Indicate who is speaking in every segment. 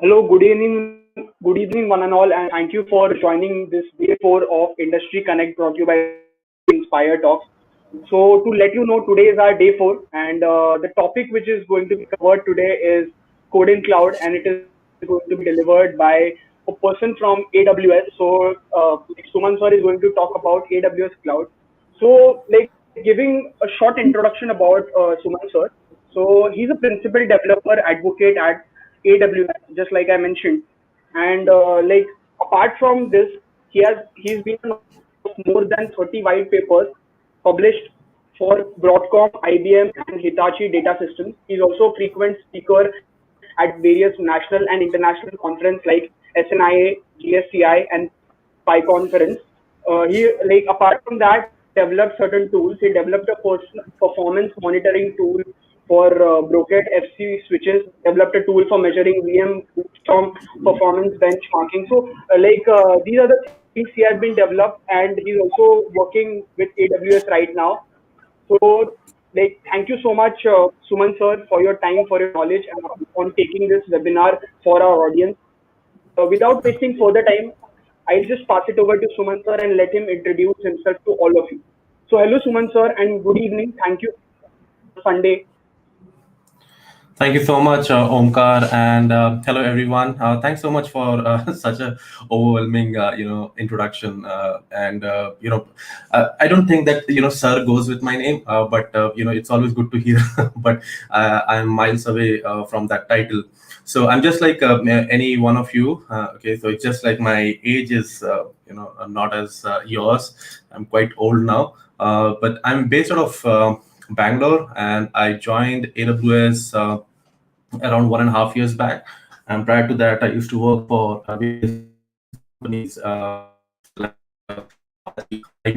Speaker 1: Hello, good evening, one and all, and thank you for joining this day four of Industry Connect brought to you by Inspire Talks. So, to let you know, today is our day four, and the topic which is going to be covered today is code in cloud, and it is going to be delivered by a person from AWS. So, Suman sir is going to talk about AWS cloud. So, like giving a short introduction about Suman sir. So, he's a principal developer advocate at AWS, just like I mentioned. And apart from this, he's been on more than 30 white papers published for Broadcom, IBM, and Hitachi data systems. He's also a frequent speaker at various national and international conferences like SNIA, GHCI, and PyConference. He apart from that, he developed certain tools. He developed a performance monitoring tool for Brocade FC switches. Developed a tool for measuring VM Bootstorm performance benchmarking. So these are the things he has been developed, and he's also working with AWS right now. So, thank you so much, Suman sir, for your time, for your knowledge, and on taking this webinar for our audience. Without wasting further time, I'll just pass it over to Suman sir and let him introduce himself to all of you. So, hello, Suman sir, and good evening. Thank you for Sunday.
Speaker 2: Thank you so much, Omkar, and hello everyone. Thanks so much for such a overwhelming, introduction. I don't think that sir goes with my name, but it's always good to hear. But I'm miles away from that title, so I'm just like any one of you. Okay, so it's just like my age is, not as yours. I'm quite old now, but I'm based out of Bangalore, and I joined AWS around 1.5 years back. And prior to that, I used to work for various companies like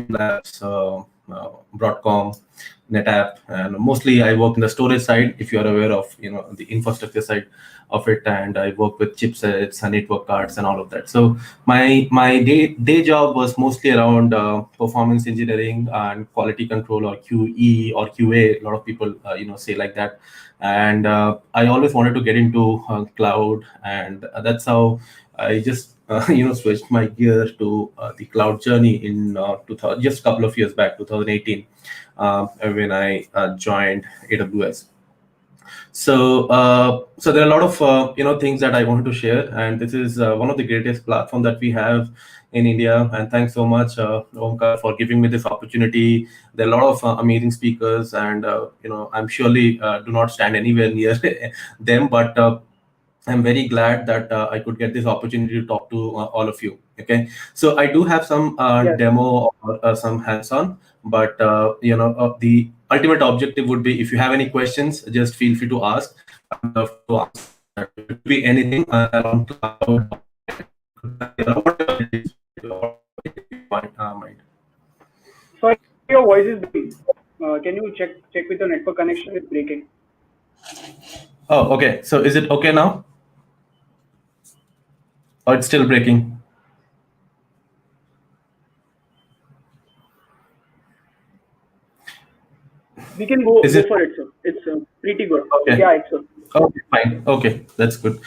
Speaker 2: Labs, Broadcom, NetApp, and mostly I work in the storage side. If you are aware of the infrastructure side of it, and I work with chipsets and network cards and all of that. So my day job was mostly around performance engineering and quality control, or QE or QA. A lot of people say like that. And I always wanted to get into cloud, and that's how I just switched my gear to the cloud journey in 2000, just a couple of years back, 2018, when I joined AWS. So there are a lot of things that I wanted to share, and this is one of the greatest platform that we have in India. And thanks so much, Omkar, for giving me this opportunity. There are a lot of amazing speakers, and I'm surely do not stand anywhere near them, but I'm very glad that I could get this opportunity to talk to all of you. Okay, so I do have some
Speaker 1: Yes.
Speaker 2: demo or some hands-on, but the ultimate objective would be, if you have any questions, just feel free to ask. I'd love to answer. It could be anything around cloud, whatever it is, mind.
Speaker 1: Sorry, your voice is breaking. Can you check with your network connection? It's breaking.
Speaker 2: Oh, okay. So is it okay now? Or it's still breaking?
Speaker 1: We can go for it, sir. It's pretty good.
Speaker 2: Okay?
Speaker 1: Yeah, it's
Speaker 2: Okay, fine. Okay, that's good.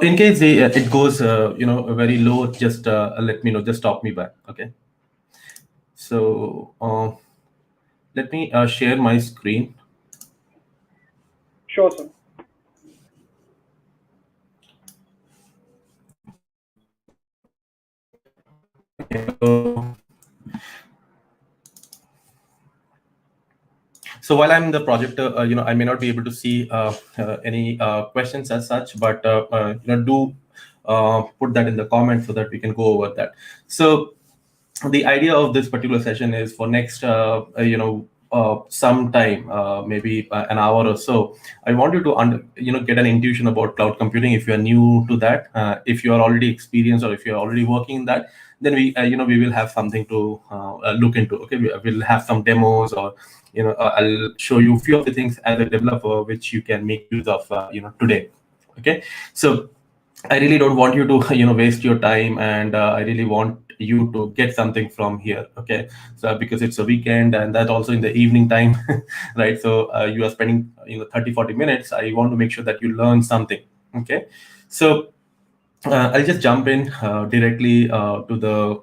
Speaker 2: In case it goes, very low, just let me know. Just stop me back. Okay. So let me share my screen.
Speaker 1: sure, sir.
Speaker 2: So while I'm in the project, I may not be able to see any questions as such, but do put that in the comments so that we can go over that. So the idea of this particular session is for next, some time, maybe an hour or so. I want you to get an intuition about cloud computing. If you are new to that, if you are already experienced, or if you are already working in that, then we will have something to look into. Okay, we'll have some demos, or I'll show you a few of the things as a developer which you can make use of today. Okay, so I really don't want you to waste your time, and I really want you to get something from here. Okay, so because it's a weekend, and that also in the evening time, right? So you are spending 30-40 minutes. I want to make sure that you learn something. Okay, so I'll just jump in directly to the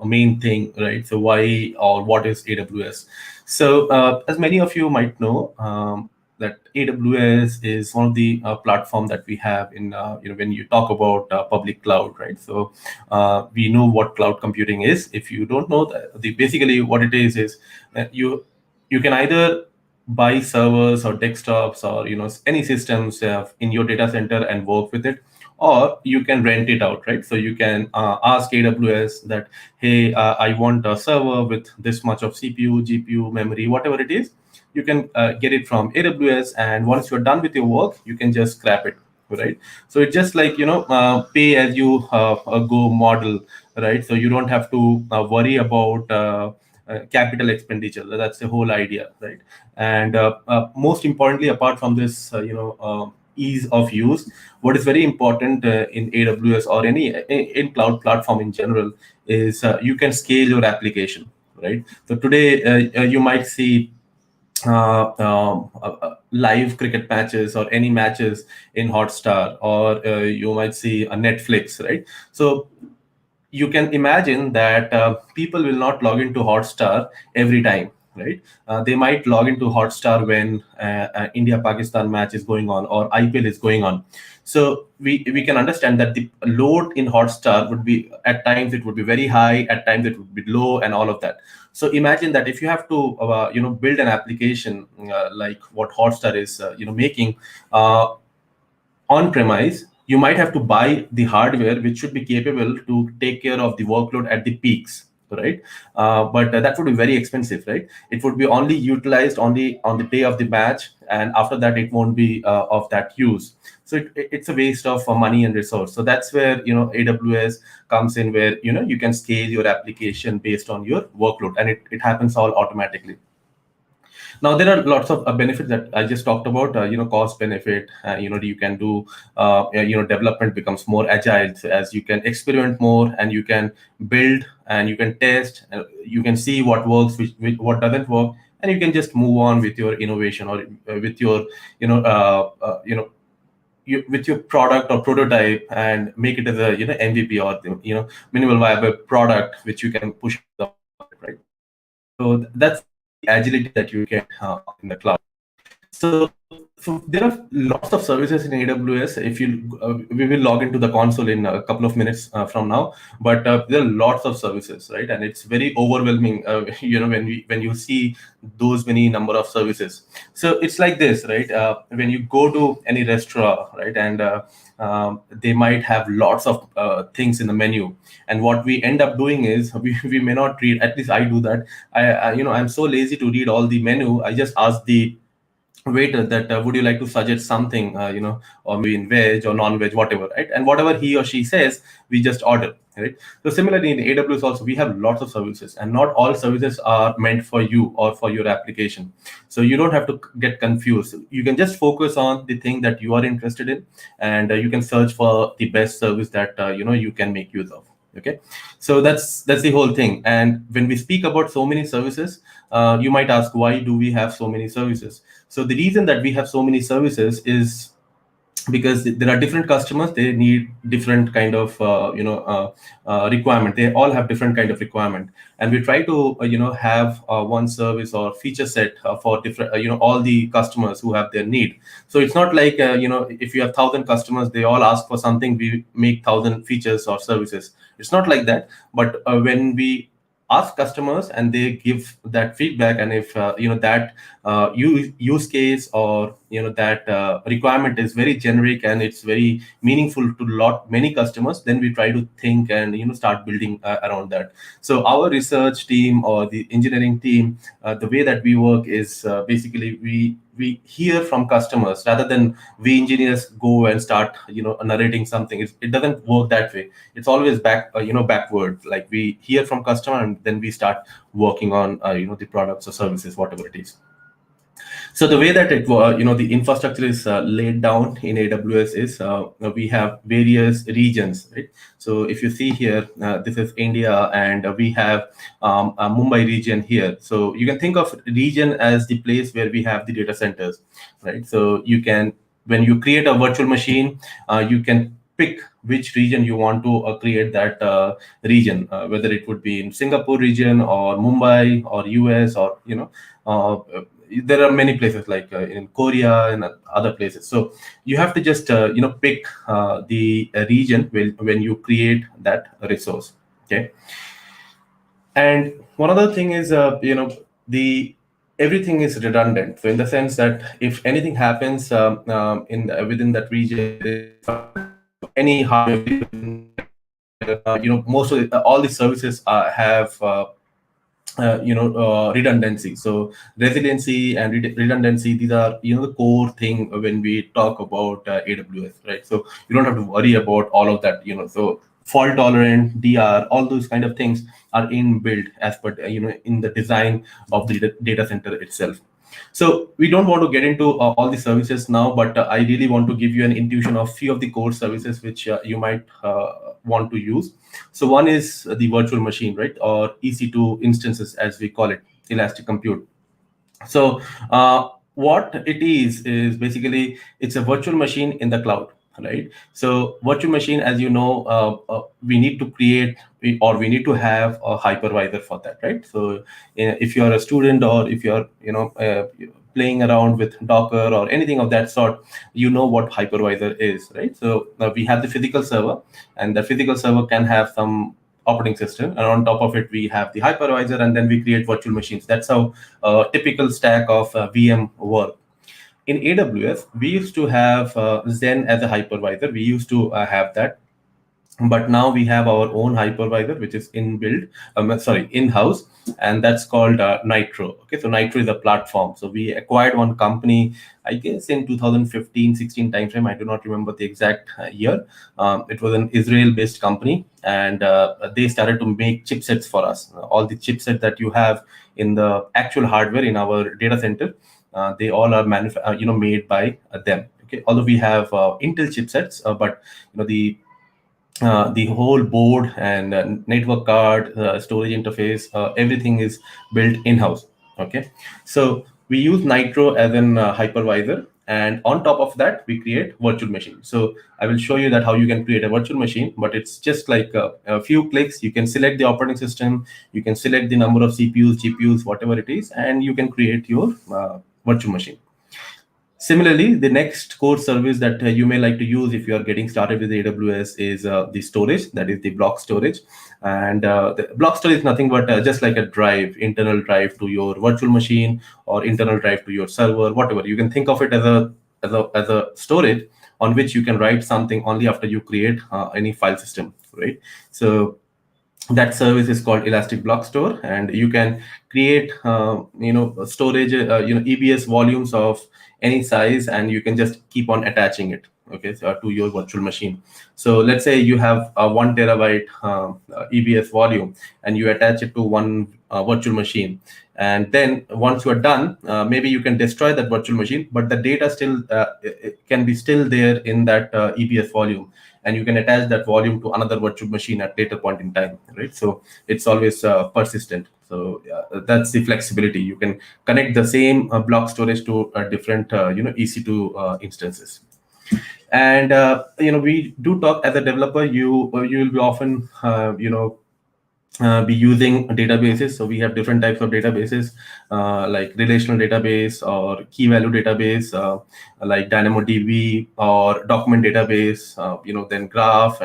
Speaker 2: main thing, right? So why or what is AWS? So as many of you might know, that AWS is one of the platform that we have in when you talk about public cloud, right? So we know what cloud computing is. If you don't know that, basically what it is you can either buy servers or desktops or any systems in your data center and work with it, or you can rent it out, right? So you can ask AWS that, hey, I want a server with this much of CPU, GPU, memory, whatever it is. You can get it from AWS, and once you're done with your work, you can just scrap it, right? So it's just like pay as you go model, right? So you don't have to worry about capital expenditure. That's the whole idea, right? And most importantly, apart from this, ease of use, what is very important in AWS or any in cloud platform in general is you can scale your application, right? So today you might see live cricket matches or any matches in Hotstar, or you might see a Netflix, right? So you can imagine that people will not log into Hotstar every time, right? They might log into Hotstar when India Pakistan match is going on or IPL is going on. So we can understand that the load in Hotstar would be, at times it would be very high, at times it would be low, and all of that. So imagine that if you have to build an application like what Hotstar is making on premise, you might have to buy the hardware which should be capable to take care of the workload at the peaks, right? But that would be very expensive, right? It would be only utilized only on the day of the match, and after that it won't be of that use. So it's a waste of money and resource. So that's where AWS comes in, where you can scale your application based on your workload, and it happens all automatically. Now there are lots of benefits that I just talked about. Cost benefit. You can do. Development becomes more agile as you can experiment more, and you can build and you can test. You can see what works, which what doesn't work, and you can just move on with your innovation, or with your you know with your product or prototype, and make it as a MVP, or minimal viable product which you can push to the market, right? So that's the agility that you get in the cloud. So there are lots of services in AWS. If you, we will log into the console in a couple of minutes from now, but there are lots of services, right? And it's very overwhelming, when you see those many number of services. So it's like this, right? When you go to any restaurant, right, and they might have lots of things in the menu, and what we end up doing is we may not read. At least I do that. I'm so lazy to read all the menu. I just ask the waiter that would you like to suggest something, or maybe in veg or non-veg, whatever, right? And whatever he or she says, we just order, right? So similarly in AWS also, we have lots of services, and not all services are meant for you or for your application. So you don't have to get confused. You can just focus on the thing that you are interested in, and you can search for the best service that you can make use of. Okay, so that's the whole thing. And when we speak about so many services, you might ask, why do we have so many services? So the reason that we have so many services is because there are different customers. They need different kind of requirement. They all have different kind of requirement, and we try to have one service or feature set for different all the customers who have their need. So it's not like if you have 1,000 customers, they all ask for something, we make 1,000 features or services. It's not like that. But when we ask customers and they give that feedback, and if that use case, or that requirement is very generic and it's very meaningful to many customers, then we try to think and start building around that. So our research team or the engineering team, the way that we work is basically we hear from customers, rather than we engineers go and start narrating something. It doesn't work that way. It's always backward. Like, we hear from customer, and then we start working on the products or services, whatever it is. So the way that the infrastructure is laid down in AWS is we have various regions, right? So if you see here, this is India, and we have a Mumbai region here. So you can think of region as the place where we have the data centers, right? So you can, when you create a virtual machine, you can pick which region you want to create that region, whether it would be in Singapore region or Mumbai or US, or there are many places like in Korea and other places. So you have to just pick the region when you create that resource. Okay. And one other thing is, the everything is redundant. So in the sense that if anything happens within that region, there is any hardware, most of all the services have redundancy. So resiliency and redundancy, these are the core thing when we talk about AWS, right? So you don't have to worry about all of that. So fault tolerant, DR, all those kind of things are inbuilt as per in the design of the data center itself. So we don't want to get into all the services now, but I really want to give you an intuition of few of the core services which you might want to use. So one is the virtual machine, right, or EC2 instances as we call it, elastic compute. So what it is basically it's a virtual machine in the cloud, right? So virtual machine, as you know, we need to create or we need to have a hypervisor for that, right? So if you're a student or if you're playing around with Docker or anything of that sort, you know what hypervisor is, right? So we have the physical server, and the physical server can have some operating system, and on top of it we have the hypervisor, and then we create virtual machines. That's how a typical stack of VM work. In AWS, we used to have Zen as a hypervisor. We used to have that, but now we have our own hypervisor, which is in-house, and that's called Nitro. Okay, so Nitro is a platform. So we acquired one company, I guess in 2015-16 timeframe. I do not remember the exact year. It was an Israel-based company, and they started to make chipsets for us. All the chipsets that you have in the actual hardware in our data center, they all are made by them. Okay, although we have Intel chipsets, but the whole board and network card, storage interface, everything is built in-house. Okay, so we use Nitro as an hypervisor, and on top of that we create virtual machine. So I will show you that how you can create a virtual machine, but it's just like a few clicks. You can select the operating system, you can select the number of CPUs, GPUs, whatever it is, and you can create your virtual machine. Similarly, the next core service that you may like to use if you are getting started with AWS is the storage, that is the block storage. And the block storage is nothing but just like a drive, internal drive to your virtual machine or internal drive to your server, whatever. You can think of it as a storage on which you can write something only after you create any file system, right? So that service is called Elastic Block Store, and you can create storage EBS volumes of any size, and you can just keep on attaching it, okay, so, to your virtual machine. So let's say you have a 1 terabyte EBS volume, and you attach it to one virtual machine, and then once you are done, maybe you can destroy that virtual machine, but the data still it can be still there in that EBS volume, and you can attach that volume to another virtual machine at later point in time, right? So it's always persistent. So that's the flexibility. You can connect the same block storage to different EC2 instances. And we do talk as a developer, you will be often be using databases. So we have different types of databases, like relational database or key value database, like DynamoDB, or document database, then graph,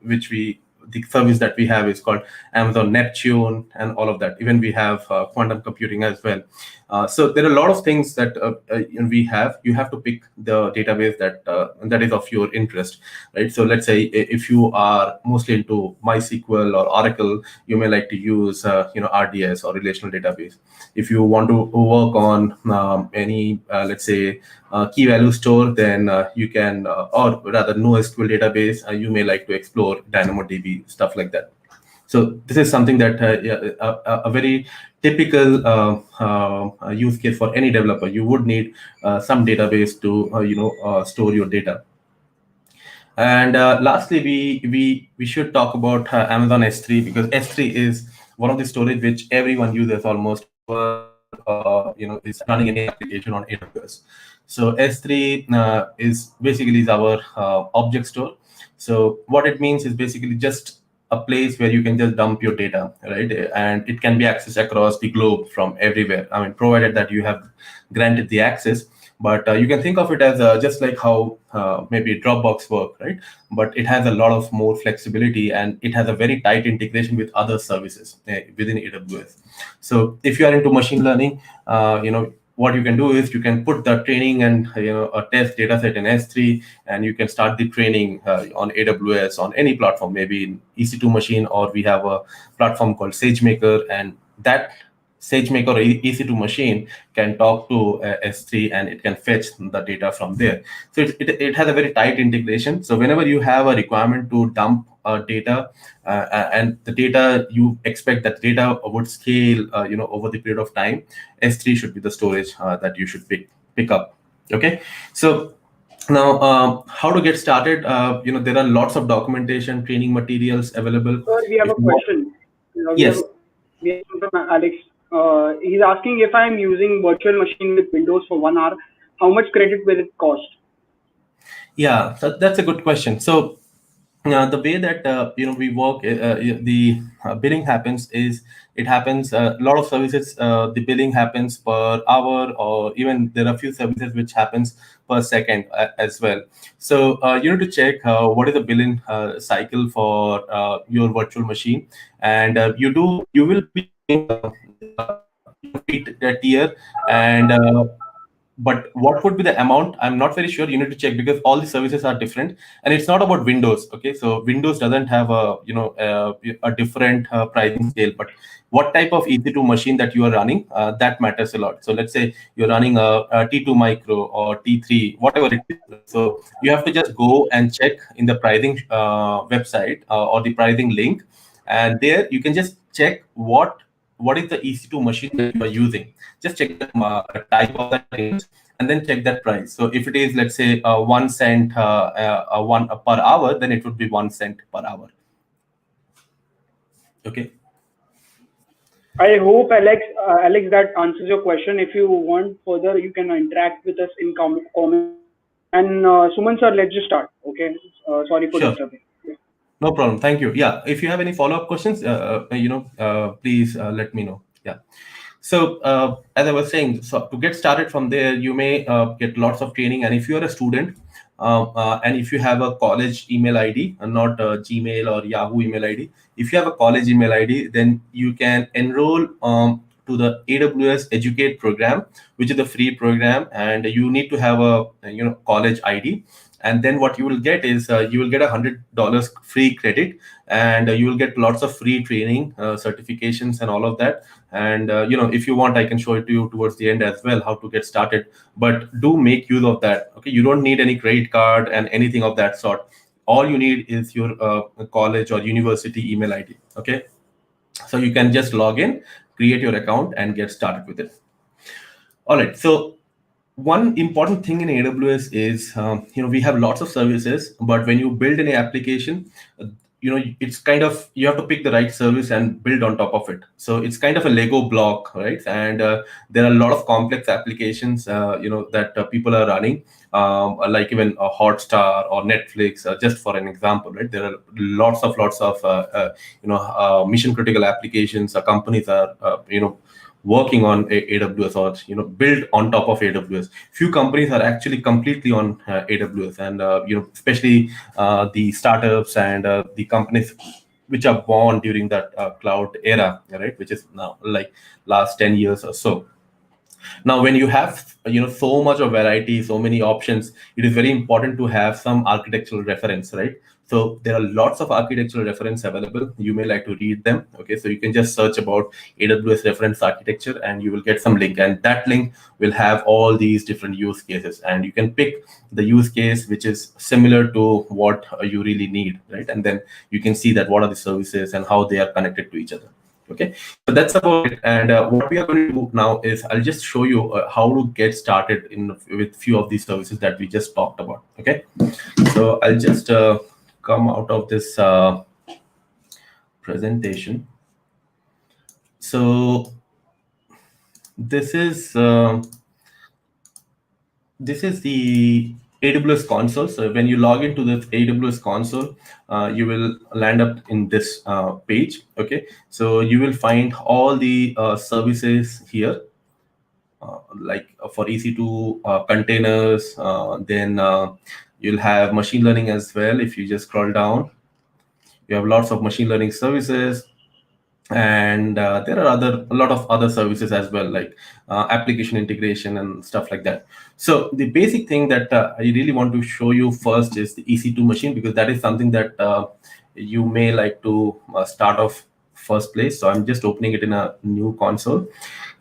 Speaker 2: which the service that we have is called Amazon Neptune, and all of that. Even we have quantum computing as well. So there are a lot of things that we have. You have to pick the database that is of your interest, right? So let's say if you are mostly into MySQL or Oracle, you may like to use RDS or relational database. If you want to work on any let's say key value store, then you can, or rather NoSQL database, you may like to explore DynamoDB, stuff like that. So this is something that a very typical use case for any developer. You would need some database to store your data. And lastly, we should talk about Amazon S3, because S3 is one of the storage which everyone uses almost, whoever is running any application on AWS. So S3 is basically is our object store. So what it means is basically just a place where you can just dump your data, right? And it can be accessed across the globe from everywhere. I mean, provided that you have granted the access. But you can think of it as just like how maybe Dropbox work, right? But it has a lot of more flexibility, and it has a very tight integration with other services within AWS. So if you are into machine learning, what you can do is you can put the training and a test data set in S3, and you can start the training on AWS on any platform, maybe in EC2 machine, or we have a platform called SageMaker, and that SageMaker or EC2 machine can talk to S3, and it can fetch the data from there. So it has a very tight integration. So whenever you have a requirement to dump data, and the data you expect that data would scale over the period of time, S3 should be the storage that you should pick up. Okay, so now how to get started? There are lots of documentation, training materials available.
Speaker 1: Sir, we have
Speaker 2: If
Speaker 1: a
Speaker 2: you want,
Speaker 1: question.
Speaker 2: yes.
Speaker 1: We have from Alex. He's asking if I'm using virtual machine with Windows for 1 hour, how much credit will it cost?
Speaker 2: Yeah, that's a good question. So the way that we work, the billing happens is it happens a lot of services. The billing happens per hour, or even there are a few services which happens per second as well. So you need to check what is the billing cycle for your virtual machine, and you will be paying free tier, and but what would be the amount, I'm not very sure. You need to check because all the services are different, and it's not about Windows. Okay, so Windows doesn't have a different pricing scale, but what type of EC2 machine that you are running, that matters a lot. So let's say you're running a T2 micro or T3, whatever it is. So you have to just go and check in the pricing website or the pricing link, and there you can just check what is the EC2 machine that you are using. Just check the type of that range, and then check that price. So if it is, let's say, 1 cent one per hour, then it would be 1 cent per hour. Okay.
Speaker 1: I hope, Alex, that answers your question. If you want further, you can interact with us in comments. And Suman sir, let's just start. Okay. Sorry for
Speaker 2: Sure.
Speaker 1: disturbing. Yeah.
Speaker 2: No problem. Thank you. Yeah. If you have any follow-up questions, please let me know. Yeah. So as I was saying, so to get started from there, you may get lots of training. And if you're a student, and if you have a college email ID and not Gmail or Yahoo email ID, if you have a college email ID, then you can enroll to the AWS Educate program, which is a free program, and you need to have a college ID. And then what you will get is you will get $100 free credit, and you will get lots of free training, certifications, and all of that. And if you want, I can show it to you towards the end as well how to get started. But do make use of that. Okay, you don't need any credit card and anything of that sort. All you need is your college or university email ID. Okay, so you can just log in, create your account, and get started with it. All right, so one important thing in AWS is, we have lots of services, but when you build any application, it's kind of, you have to pick the right service and build on top of it. So it's kind of a Lego block, right? And there are a lot of complex applications, that people are running, like even a Hotstar or Netflix, just for an example, right? There are lots of mission critical applications. Companies are, working on AWS, or built on top of AWS. Few companies are actually completely on AWS, and especially the startups and the companies which are born during that cloud era, right? Which is now like last 10 years or so. Now when you have so much of variety, so many options, it is very important to have some architectural reference, right? So there are lots of architectural reference available. You may like to read them. Okay, so you can just search about AWS reference architecture, and you will get some link, and that link will have all these different use cases, and you can pick the use case which is similar to what you really need, right? And then you can see that what are the services and how they are connected to each other. Okay, so that's about it. And what we are going to do now is I'll just show you how to get started with few of these services that we just talked about. Okay, so I'll just come out of this presentation. So this is this is the AWS console. So when you log into this AWS console, you will land up in this page. Okay, so you will find all the services here, like for EC2 containers. Then you'll have machine learning as well. If you just scroll down, you have lots of machine learning services, and there are a lot of other services as well, like application integration and stuff like that. So the basic thing that I really want to show you first is the EC2 machine, because that is something that you may like to start off first place. So I'm just opening it in a new console,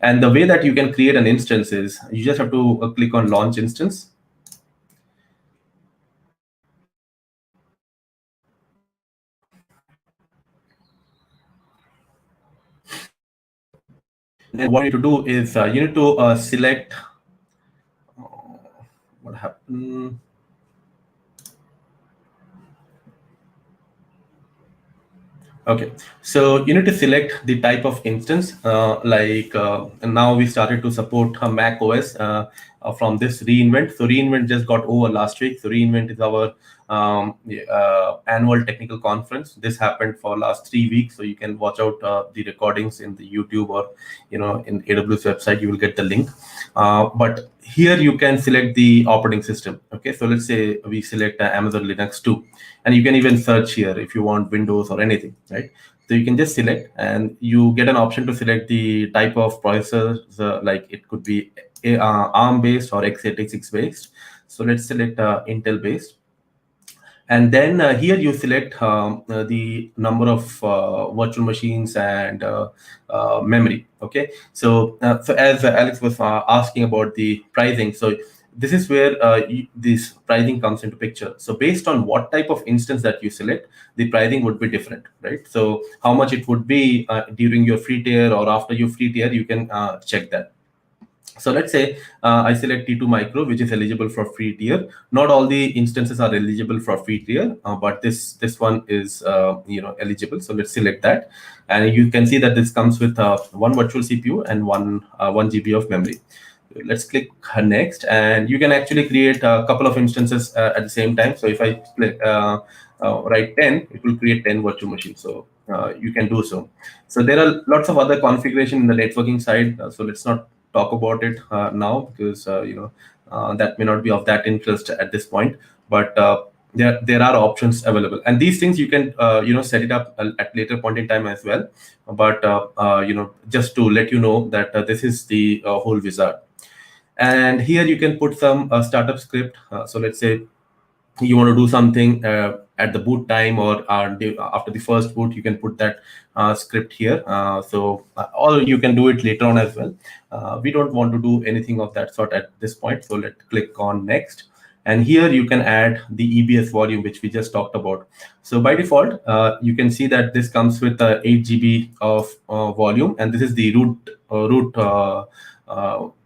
Speaker 2: and the way that you can create an instance is you just have to click on launch instance. Then what you need to do is you need to select what happened. Okay, so you need to select the type of instance. And now we started to support Mac OS from this reInvent. So reInvent just got over last week. So reInvent is our annual technical conference. This happened for last 3 weeks. So you can watch out the recordings in the YouTube or in AWS website. You will get the link. But here you can select the operating system. Okay, so let's say we select Amazon Linux 2, and you can even search here if you want Windows or anything, right? So you can just select, and you get an option to select the type of processor. Like it could be ARM based or x86 based. So let's select Intel based. And then here you select the number of virtual machines and memory. Okay, so as Alex was asking about the pricing, so this is where this pricing comes into picture. So based on what type of instance that you select, the pricing would be different, right? So how much it would be during your free tier or after your free tier, you can check that. So let's say I select T2 Micro, which is eligible for free tier. Not all the instances are eligible for free tier, but this one is eligible. So let's select that, and you can see that this comes with one virtual CPU and one GB of memory. Let's click next, and you can actually create a couple of instances at the same time. So if I write 10, it will create 10 virtual machines. So you can do so. So there are lots of other configuration in the networking side. So let's not talk about it now, because that may not be of that interest at this point. But there are options available, and these things you can set it up at later point in time as well. But just to let you know that this is the whole wizard. And here you can put some startup script. So let's say you want to do something at the boot time or after the first boot, you can put that script here. Or you can do it later on as well. We don't want to do anything of that sort at this point. So let's click on next. And here you can add the EBS volume, which we just talked about. So by default, you can see that this comes with 8 GB of volume, and this is the root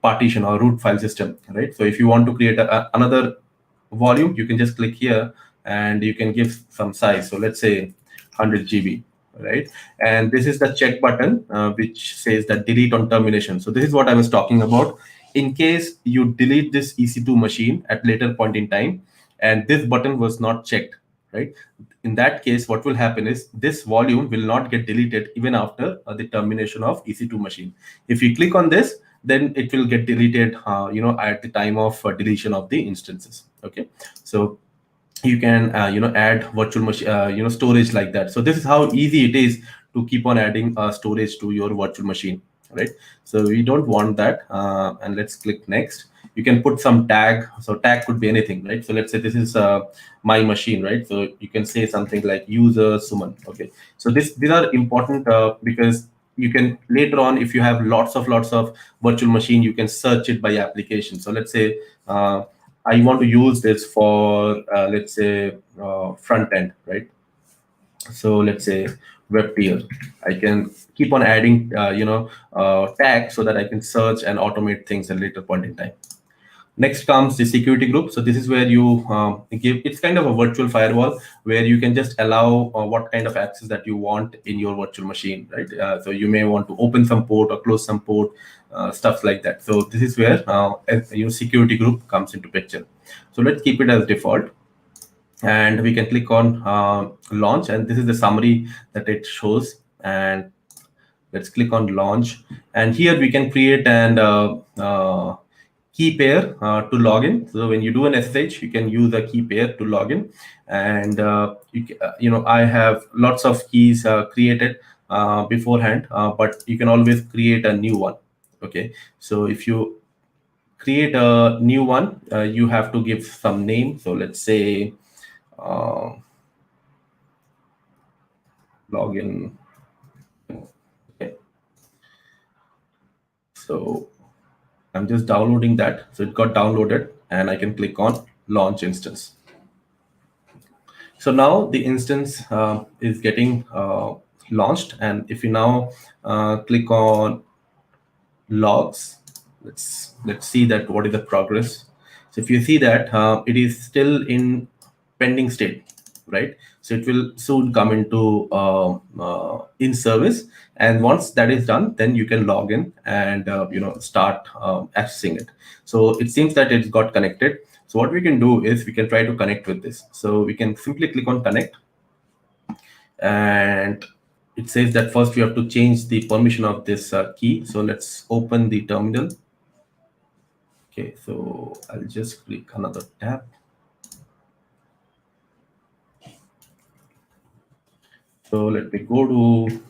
Speaker 2: partition or root file system, right? So if you want to create another volume, you can just click here and you can give some size. So let's say 100 GB, right? And this is the check button which says that delete on termination. So this is what I was talking about. In case you delete this EC2 machine at later point in time and this button was not checked, right? In that case, what will happen is this volume will not get deleted even after the termination of EC2 machine. If you click on this, then it will get deleted at the time of deletion of the instances. Okay, so you can add virtual machine storage like that. So this is how easy it is to keep on adding storage to your virtual machine, right? So we don't want that, and let's click next. You can put some tag. So tag could be anything, right? So let's say this is my machine, right? So you can say something like user Suman. Okay, so these are important because you can later on, if you have lots of virtual machine, you can search it by application. So let's say I want to use this for let's say front end, right? So let's say web tier. I can keep on adding tags so that I can search and automate things at a later point in time. Next comes the security group. So this is where you give, it's kind of a virtual firewall where you can just allow what kind of access that you want in your virtual machine, right? So you may want to open some port or close some port, stuff like that. So this is where your security group comes into picture. So let's keep it as default. And we can click on launch, and this is the summary that it shows. And let's click on launch, and here we can create an key pair to log in. So when you do an SSH, you can use a key pair to log in. And I have lots of keys created beforehand, but you can always create a new one. Okay, so if you create a new one, you have to give some name. So let's say login. Okay, so I'm just downloading that. So it got downloaded, and I can click on launch instance. So now the instance is getting launched. And if you now click on logs, let's see that what is the progress. So if you see that it is still in pending state, right? So it will soon come into in service, and once that is done, then you can log in and start accessing it. So it seems that it's got connected. So what we can do is we can try to connect with this. So we can simply click on connect, and it says that first we have to change the permission of this key. So let's open the terminal. Okay, so I'll just click another tab. So let me go to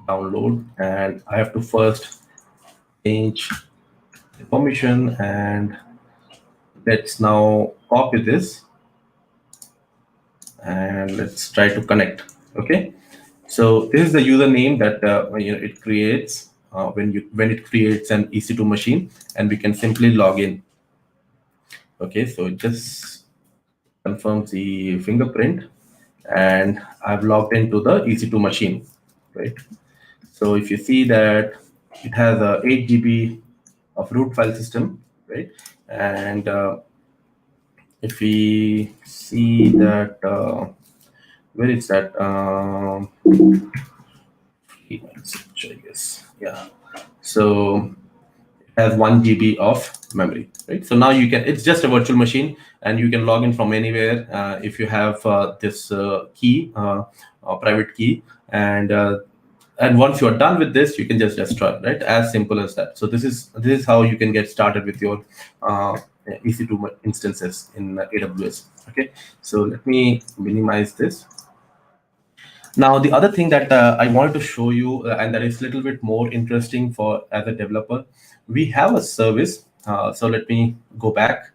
Speaker 2: download, and I have to first change the permission, and let's now copy this, and let's try to connect. Okay, so this is the username that it creates when it creates an EC2 machine, and we can simply log in. Okay, so it just confirms the fingerprint, and I've logged into the EC2 machine, right? So if you see that it has a 8 GB of root file system, right? And if we see that, where is that? I guess, yeah. So it has 1 GB of memory, right? So now you can, it's just a virtual machine, and you can log in from anywhere if you have this key, private key, and once you are done with this, you can just destroy, right? As simple as that. So this is how you can get started with your EC2 instances in AWS. Okay, so let me minimize this. Now, the other thing that I wanted to show you, and that is a little bit more interesting for as a developer, we have a service. So let me go back,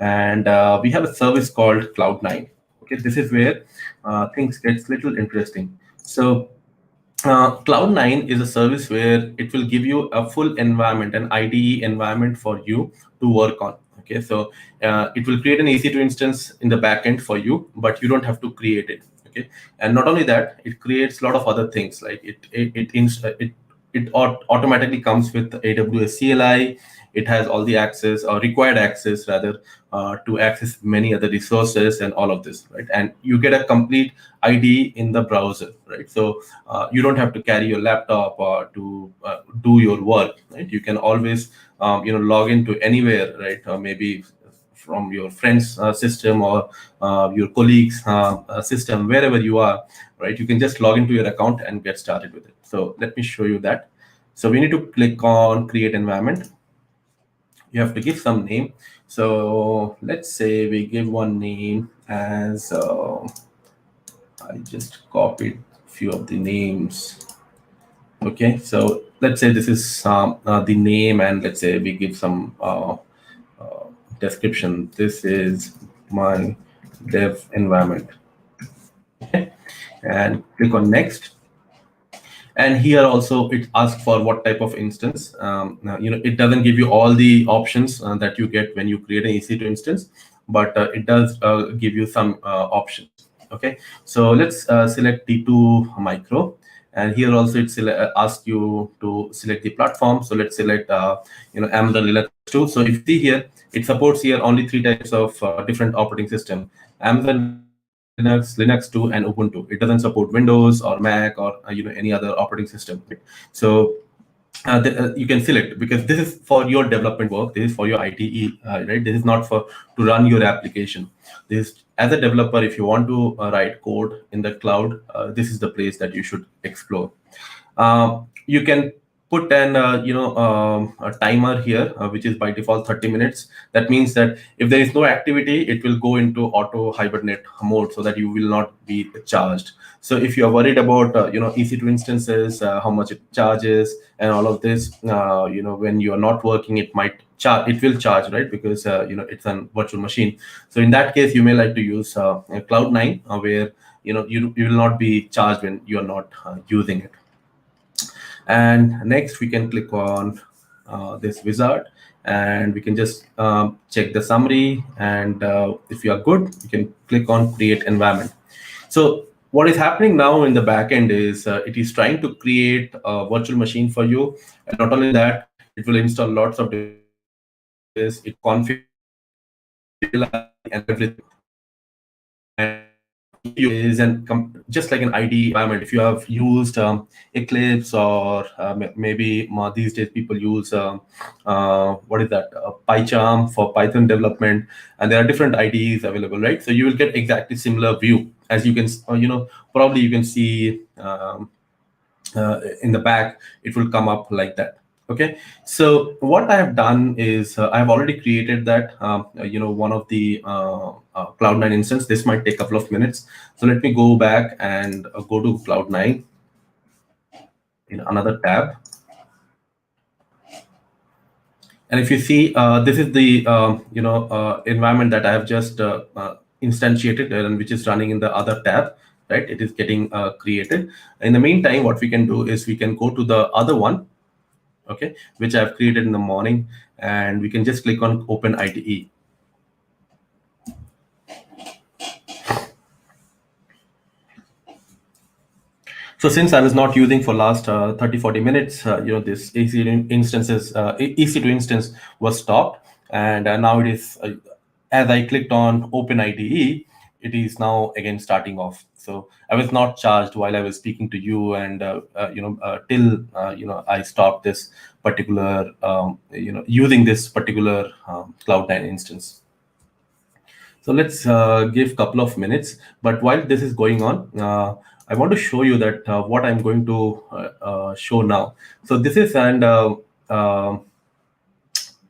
Speaker 2: and we have a service called Cloud9. Okay, this is where things gets little interesting. So Cloud9 is a service where it will give you a full environment, an IDE environment for you to work on. Okay, so it will create an EC2 instance in the backend for you, but you don't have to create it. Okay, and not only that, it creates a lot of other things, like it automatically comes with AWS CLI. It has all the access, or required access rather, to access many other resources and all of this, right? And you get a complete IDE in the browser, right? So you don't have to carry your laptop to do your work, right? You can always log into anywhere, right? Maybe from your friend's system, or your colleague's system, wherever you are, right? You can just log into your account and get started with it. So let me show you that. So we need to click on create environment. You have to give some name. So let's say we give one name as I just copied a few of the names. Okay, so let's say this is the name, and let's say we give some description. This is my dev environment. Okay, and click on next. And here also it asks for what type of instance. It doesn't give you all the options that you get when you create an EC2 instance, but it does give you some options. Okay, so let's select T2 micro, And here also it asks you to select the platform. So let's select Amazon Linux 2. So if you see here, it supports here only 3 types of different operating system: Amazon Linux, Linux 2, and Ubuntu. It doesn't support Windows or Mac or any other operating system. So you can select, because this is for your development work. This is for your ITE, right? This is not for to run your application. This, as a developer, if you want to write code in the cloud, this is the place that you should explore. You can put an a timer here, which is by default 30 minutes. That means that if there is no activity, it will go into auto hibernate mode, so that you will not be charged. So if you are worried about EC2 instances, how much it charges and all of this, when you are not working, it might charge. It will charge, right? Because it's a virtual machine. So in that case, you may like to use Cloud9, where you will not be charged when you are not using it. And next, we can click on this wizard, and we can just check the summary. And if you are good, you can click on create environment. So what is happening now in the backend is it is trying to create a virtual machine for you. And not only that, it will install lots of devices, it configure and everything. And is just like an IDE environment. If you have used Eclipse, or maybe these days people use what is that, PyCharm for Python development, and there are different IDEs available, right? So you will get exactly similar view, as you can probably you can see in the back. It will come up like that. Okay, so what I have done is I have already created that one of the Cloud9 instance. This might take a couple of minutes. So let me go back and go to Cloud9 in another tab. And if you see, this is the environment that I have just instantiated, and which is running in the other tab, right? It is getting created. In the meantime, what we can do is we can go to the other one, okay, which I've created in the morning, and we can just click on Open IDE. So since I was not using for last 30-40 minutes, this EC2 instance was stopped, and now it is, as I clicked on Open IDE, it is now again starting off. So I was not charged while I was speaking to you, and till I stopped this particular using this particular Cloud9 instance. So let's give a couple of minutes. But while this is going on, I want to show you that what I'm going to show now. So this is a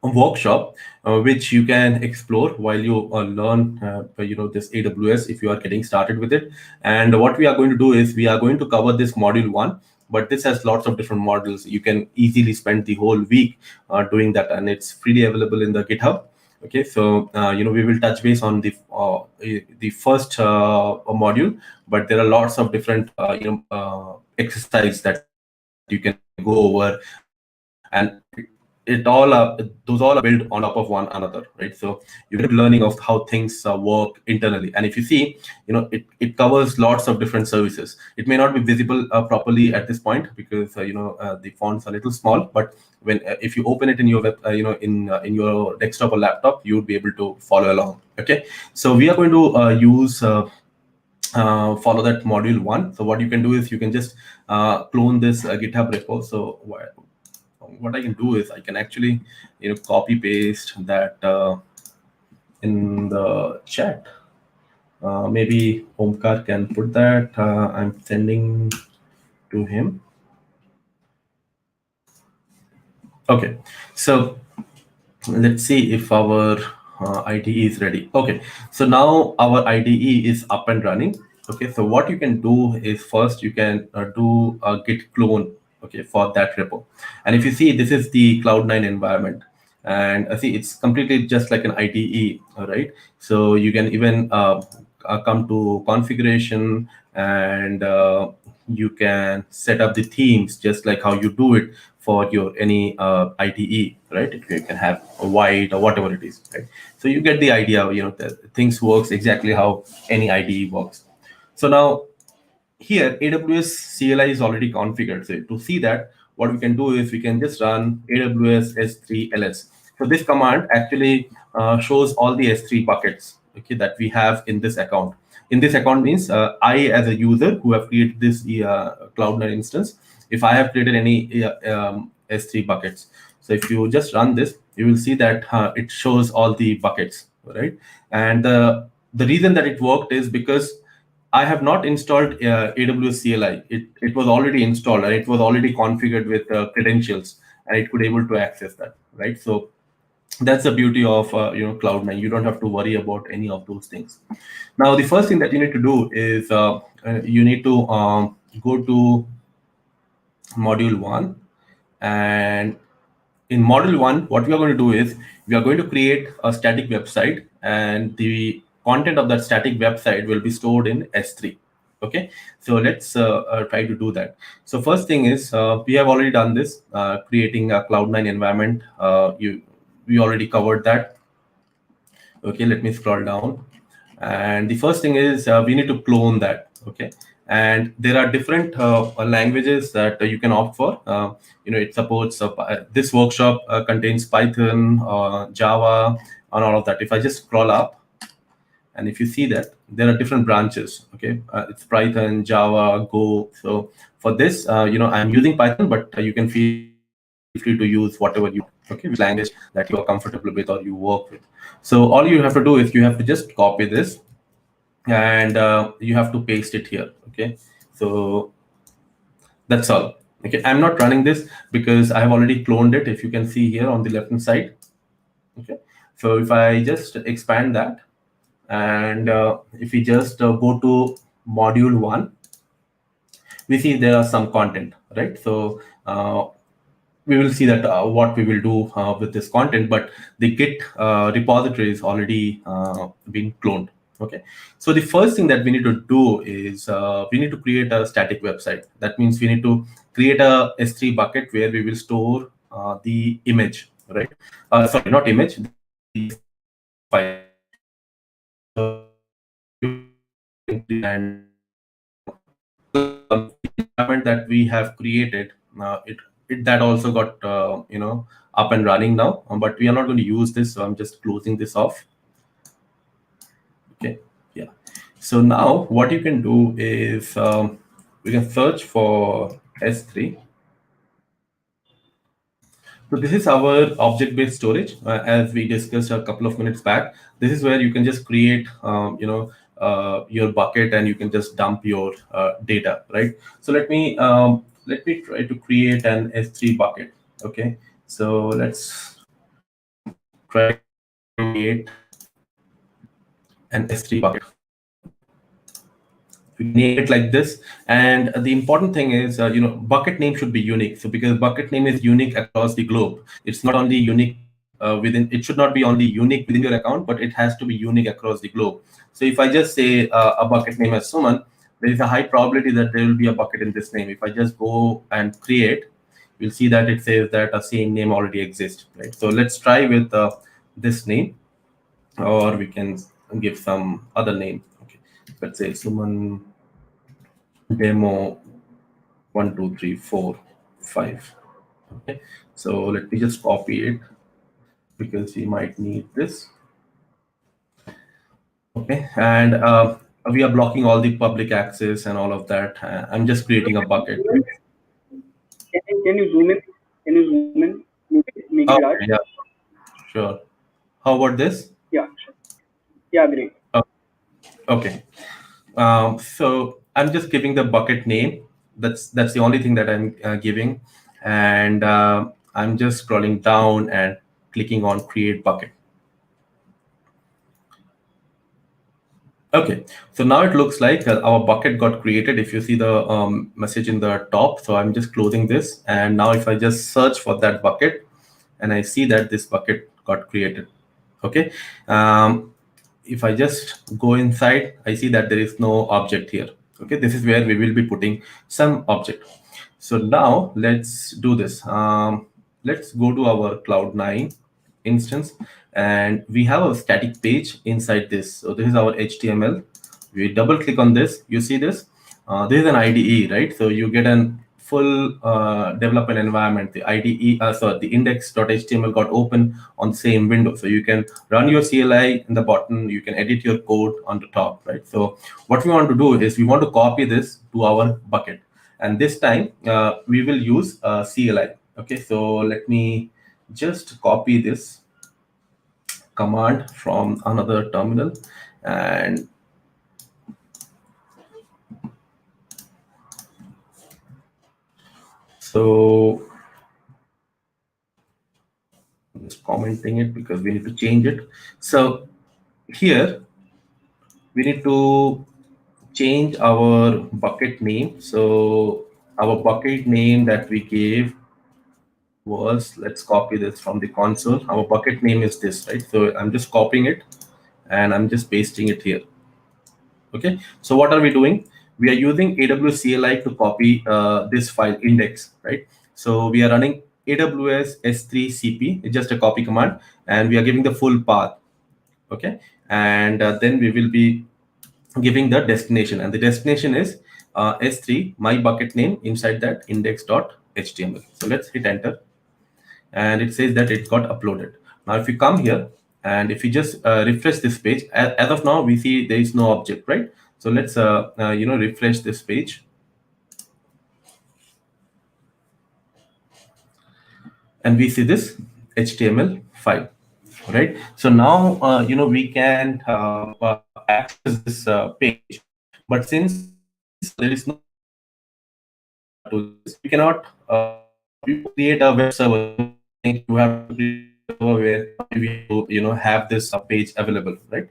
Speaker 2: workshop which you can explore while you learn this AWS, if you are getting started with it. And what we are going to do is we are going to cover this module 1, but this has lots of different modules. You can easily spend the whole week doing that, and it's freely available in the GitHub. Okay, so we will touch base on the first module, but there are lots of different exercises that you can go over, and those all are built on top of one another, right? So you get a good learning of how things work internally. And if you see, it covers lots of different services. It may not be visible properly at this point, because the fonts are a little small, but when if you open it in your web, in your desktop or laptop, you would be able to follow along. Okay, so we are going to use follow that module 1. So what you can do is you can just clone this GitHub repo. So what I can do is I can actually copy paste that in the chat. Maybe Omkar can put that. I'm sending to him. Okay, so let's see if our IDE is ready. Okay, so now our IDE is up and running. Okay, so what you can do is first you can do a git clone, okay, for that repo. And if you see, this is the Cloud9 environment, and see, it's completely just like an IDE, all right? So you can even come to configuration, and you can set up the themes just like how you do it for your any IDE, right? You can have a white or whatever it is, right? So you get the idea, things works exactly how any IDE works. So now here AWS CLI is already configured. So to see that, what we can do is we can just run AWS S3 ls. So this command actually shows all the S3 buckets, okay, that we have in this account. In this account means I, as a user who have created this Cloud9 instance, if I have created any S3 buckets. So if you just run this, you will see that it shows all the buckets, right? And the reason that it worked is because I have not installed AWS CLI. It was already installed and it was already configured with credentials, and it could able to access that, right? So that's the beauty of Cloud9. You don't have to worry about any of those things. Now, the first thing that you need to do is you need to go to module 1, and in module 1, what we are going to do is we are going to create a static website, and the content of that static website will be stored in S3. Okay, so let's try to do that. So first thing is we have already done this, creating a Cloud9 environment. We already covered that. Okay, let me scroll down. And the first thing is we need to clone that. Okay, and there are different languages that you can opt for. It supports this workshop contains Python, Java, and all of that. If I just scroll up, and if you see that there are different branches, okay, it's Python, Java, Go. So for this, I'm using Python, but you can feel free to use whatever you want, okay, which language that you are comfortable with or you work with. So all you have to do is you have to just copy this, and you have to paste it here. Okay, so that's all. Okay, I'm not running this because I have already cloned it, if you can see here on the left hand side. Okay, so if I just expand that, and if we just go to module 1, we see there are some content, right? So we will see that what we will do with this content, but the Git repository is already been cloned. Okay, so the first thing that we need to do is we need to create a static website. That means we need to create a S3 bucket where we will store the image, right? Sorry, not image, the file. And environment that we have created, it that also got up and running now, but we are not going to use this, so I'm just closing this off. Okay, yeah. So now what you can do is we can search for S3. So this is our object-based storage, as we discussed a couple of minutes back. This is where you can just create, your bucket, and you can just dump your data, right? So let me try to create an S3 bucket. Okay, so let's try to create an S3 bucket. We name it like this, and the important thing is bucket name should be unique. So because bucket name is unique across the globe, it's not only unique within, it should not be only unique within your account, but it has to be unique across the globe. So if I just say a bucket name as Suman, there is a high probability that there will be a bucket in this name. If I just go and create, you'll see that it says that a same name already exists, right? So let's try with this name, or we can give some other name. Okay, let's say Suman demo 1 2 3 4 5. Okay, so let me just copy it because we might need this. Okay, and we are blocking all the public access and all of that. I'm just creating a bucket.
Speaker 1: Can you zoom in? Can you zoom in? Make it large.
Speaker 2: Okay, yeah, sure. How about this?
Speaker 1: Yeah, sure. Yeah, great.
Speaker 2: Okay. So I'm just giving the bucket name. That's the only thing that I'm giving, and I'm just scrolling down and clicking on create bucket. Okay, so now it looks like our bucket got created. If you see the message in the top, so I'm just closing this, and now if I just search for that bucket, and I see that this bucket got created. Okay, if I just go inside, I see that there is no object here. Okay, this is where we will be putting some object. So now let's do this. Let's go to our Cloud9 instance, and we have a static page inside this. So this is our HTML. We double click on this. You see this. this is an IDE, right? So you get an full development environment. The IDE, sorry, the index.html got open on the same window. So you can run your CLI in the bottom, you can edit your code on the top, right? So what we want to do is we want to copy this to our bucket. And this time we will use CLI. Okay, so let me just copy this command from another terminal, and so I'm just commenting it because we need to change it. So here we need to change our bucket name. So our bucket name that we gave was, let's copy this from the console. Our bucket name is this, right? So I'm just copying it and I'm just pasting it here. Okay, so what are we doing? We are using AWS CLI to copy this file index, right? So we are running AWS S3 CP, it's just a copy command, and we are giving the full path. Okay, and then we will be giving the destination, and the destination is S3 my bucket name, inside that index.html. So let's hit enter, and it says that it got uploaded. Now if you come here and if you just refresh this page, as of now we see there is no object, right? So let's refresh this page, and we see this HTML file, right? So now we can access this page, but since there is no to this, we cannot create a web server. You have to create a server where we have to have this page available, right?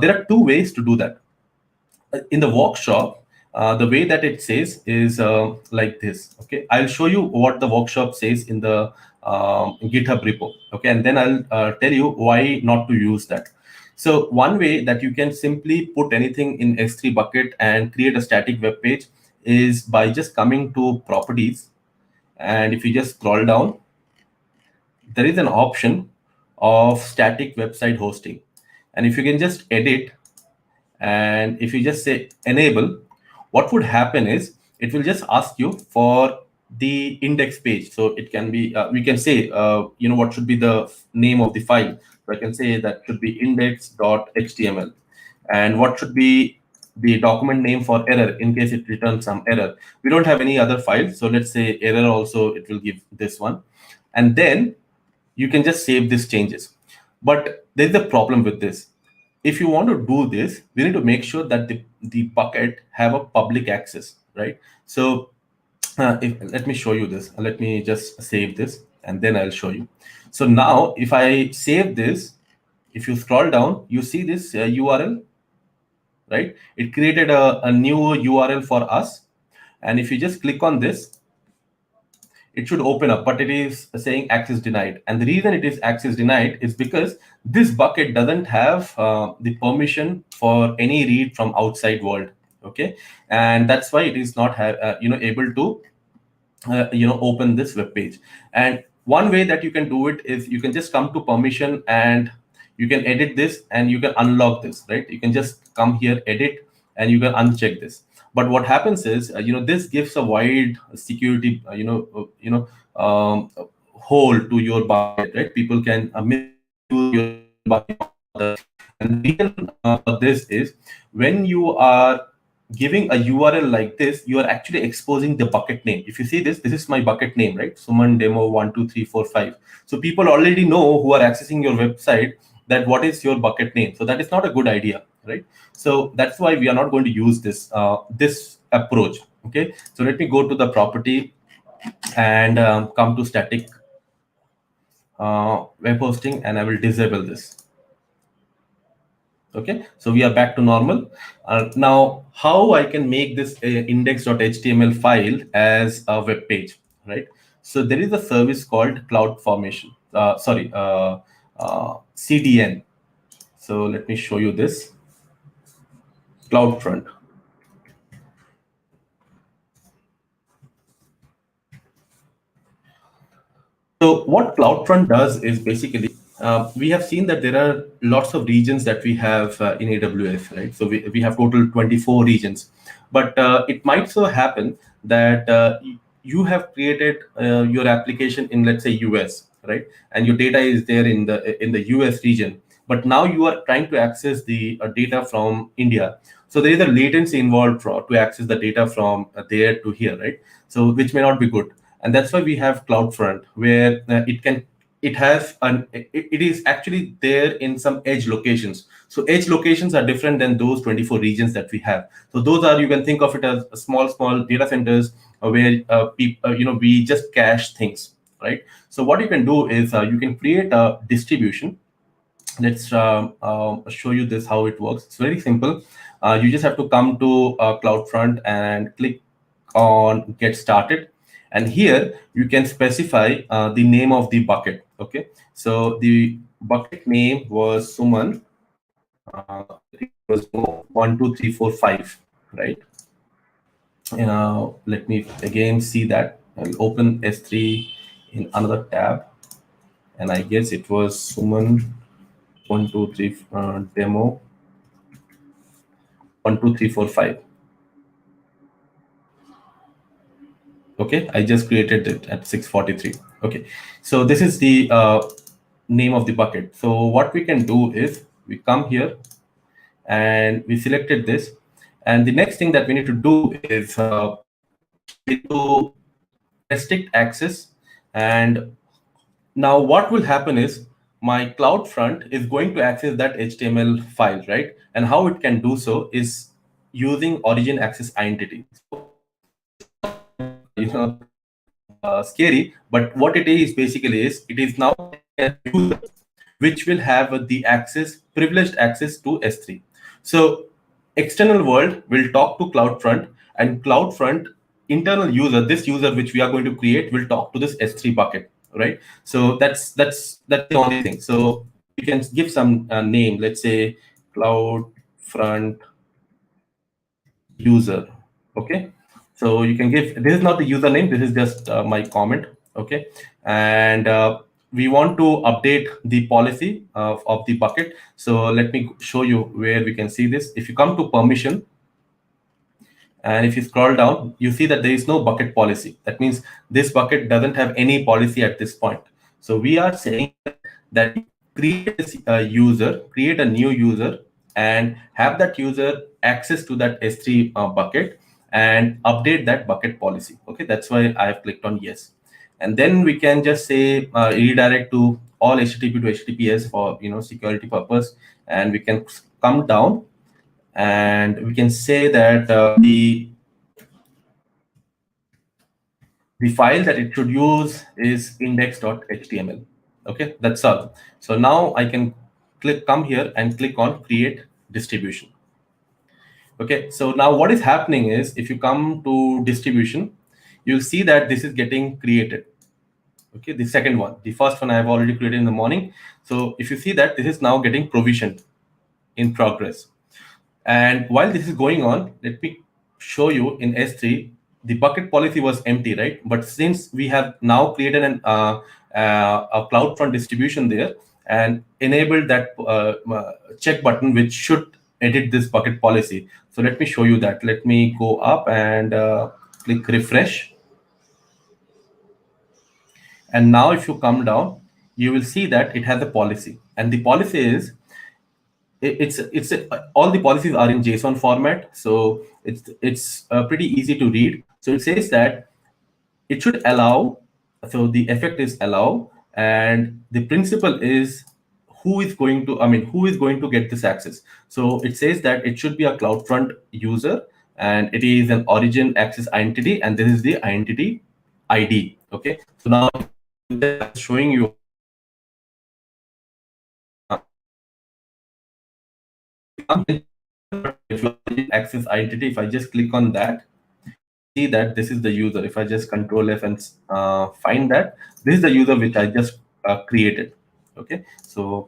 Speaker 2: There are two ways to do that. In the workshop, the way that it says is like this. Okay, I'll show you what the workshop says in the GitHub repo. Okay, and then I'll tell you why not to use that. So one way that you can simply put anything in S3 bucket and create a static web page is by just coming to properties, and if you just scroll down, there is an option of static website hosting, and if you can just edit, and if you just say enable, what would happen is it will just ask you for the index page. So it can be we can say what should be the name of the file. So I can say that should be index.html, and what should be the document name for error in case it returns some error. We don't have any other file, so let's say error also, it will give this one, and then you can just save these changes. But there's a problem with this. If you want to do this, we need to make sure that the bucket have a public access, right? So let me show you this. Let me just save this and then I'll show you. So now if I save this, if you scroll down, you see this URL, right? It created a new URL for us. And if you just click on this, it should open up, but it is saying access denied. And the reason it is access denied is because this bucket doesn't have the permission for any read from outside world. Okay, and that's why it is not able to open this web page. And one way that you can do it is you can just come to permission and you can edit this and you can unlock this, right? You can just come here, edit, and you can uncheck this. But what happens is this gives a wide security hole to your bucket, right? People can misuse your bucket. And the reason for this is when you are giving a URL like this, you are actually exposing the bucket name. If you see this is my bucket name, right? Suman demo 12345. So people already know who are accessing your website that what is your bucket name. So that is not a good idea, right? So that's why we are not going to use this this approach. Okay, so let me go to the property and come to static web hosting, and I will disable this. Okay, so we are back to normal. Now, how I can make this index.html file as a web page, right? So there is a service called CloudFormation. CDN. So let me show you this. CloudFront. So what CloudFront does is basically we have seen that there are lots of regions that we have in AWS, right? So we have total 24 regions, but it might so happen that you have created your application in, let's say, US, right? And your data is there in the US region, but now you are trying to access the data from India. So there is a latency involved to access the data from there to here, right? So which may not be good, and that's why we have CloudFront, where it is actually there in some edge locations. So edge locations are different than those 24 regions that we have. So those are, you can think of it as small data centers where we just cache things, right? So what you can do is you can create a distribution. Let's show you this how it works. It's very simple. You just have to come to CloudFront and click on Get Started, and here you can specify the name of the bucket. Okay, so the bucket name was Suman. It was 12345, right? Let me again see that. I'll open S3 in another tab, and I guess it was Suman 123 demo 12345. Okay, I just created it at 643. Okay, so this is the name of the bucket. So what we can do is we come here and we selected this, and the next thing that we need to do is to restrict access. And now what will happen is my CloudFront is going to access that HTML file, right? And how it can do so is using origin access identity. So, scary, but what it is basically is it is now a user which will have the privileged access to S3. So external world will talk to CloudFront, and CloudFront internal user, this user which we are going to create, will talk to this S3 bucket, right? So that's the only thing. So you can give some name, let's say CloudFront user. Okay, so you can give, this is not the username, this is just my comment. Okay, and we want to update the policy of the bucket. So let me show you where we can see this. If you come to permission, and if you scroll down, you see that there is no bucket policy. That means this bucket doesn't have any policy at this point. So we are saying that create create a new user, and have that user access to that S3 bucket and update that bucket policy. Okay, that's why I have clicked on yes. And then we can just say redirect to all HTTP to HTTPS for security purpose, and we can come down and we can say that the file that it should use is index.html. Okay, that's all. So now I can come here and click on create distribution. Okay, so now what is happening is if you come to distribution, you'll see that this is getting created. Okay, the second one, the first one I have already created in the morning. So if you see that this is now getting provisioned in progress. And while this is going on, let me show you in S3, the bucket policy was empty, right? But since we have now created a CloudFront distribution there and enabled that check button, which should edit this bucket policy. So let me show you that. Let me go up and click refresh. And now if you come down, you will see that it has a policy. And the policy is, all the policies are in JSON format, so it's pretty easy to read. So it says that it should allow. So the effect is allow, and the principle is who is going to get this access. So it says that it should be a CloudFront user, and it is an origin access identity, and this is the identity ID. Okay, so now showing you access identity. If I just click on that, see that this is the user. If I just Control F and find that, this is the user which I just created. Okay, so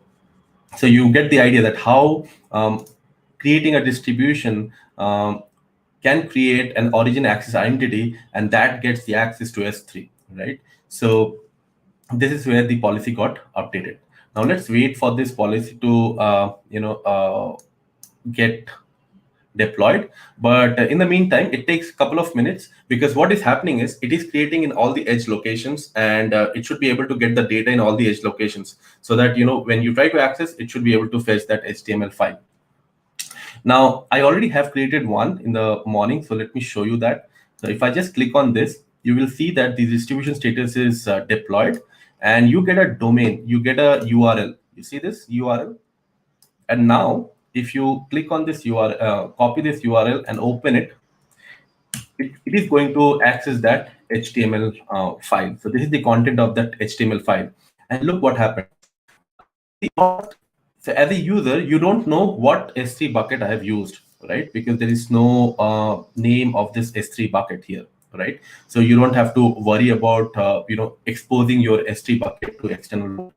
Speaker 2: you get the idea that how creating a distribution can create an origin access identity, and that gets the access to S3, right? So this is where the policy got updated. Now let's wait for this policy to get deployed. But in the meantime, it takes a couple of minutes, because what is happening is it is creating in all the edge locations, and it should be able to get the data in all the edge locations, so that when you try to access, it should be able to fetch that HTML file. Now I already have created one in the morning, so let me show you that. So if I just click on this, you will see that the distribution status is deployed, and you get a domain, you get a URL. You see this URL? And now, if you click on this URL, copy this URL and open it, it is going to access that HTML file. So this is the content of that HTML file. And look what happened. So as a user, you don't know what S3 bucket I have used, right? Because there is no name of this S3 bucket here, right? So you don't have to worry about exposing your S3 bucket to external.